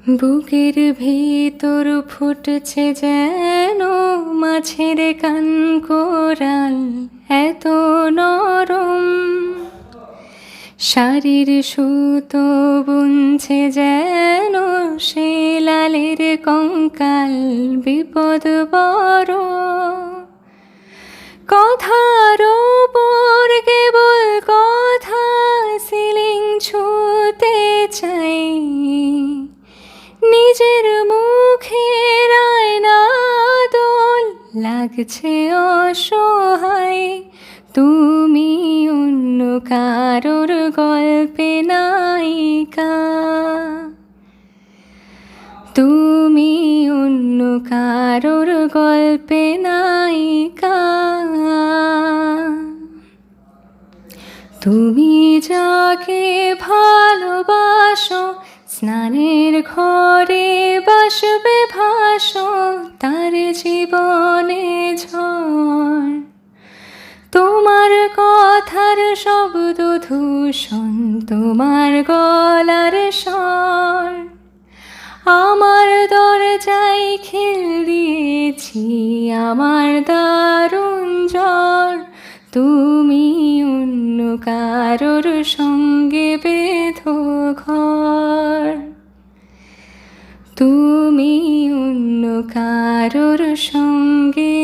বুকের ভিতর ফুটছে যেন মাছের কান কোরাল, এত নরম শাড়ির সুতো বুনছে যেন সে লালের কঙ্কাল, বিপদ বড় কথার ওপর কেবল কথা, সিলিং ছুঁতে চাই নিজের মুখের আয়না দোল লাগছে অসহায়। তুমি অন্য কারোর গল্পে নায়িকা, তুমি অন্য কারোর গল্পে নায়িকা। তুমি যাকে ভালোবাসো স্নানের ঘরে বাসবে ভাসো, তার জীবনে ঝড় তোমার কথার শব্দ দূষণ, তোমার গলার স্বর। আমার দরজায় খিল দিয়েছি আমার দারুণ জ্বর, তুমি অন্য কারোর সঙ্গে বেঁধো ঘর, তুমি অন্য কারোর সঙ্গে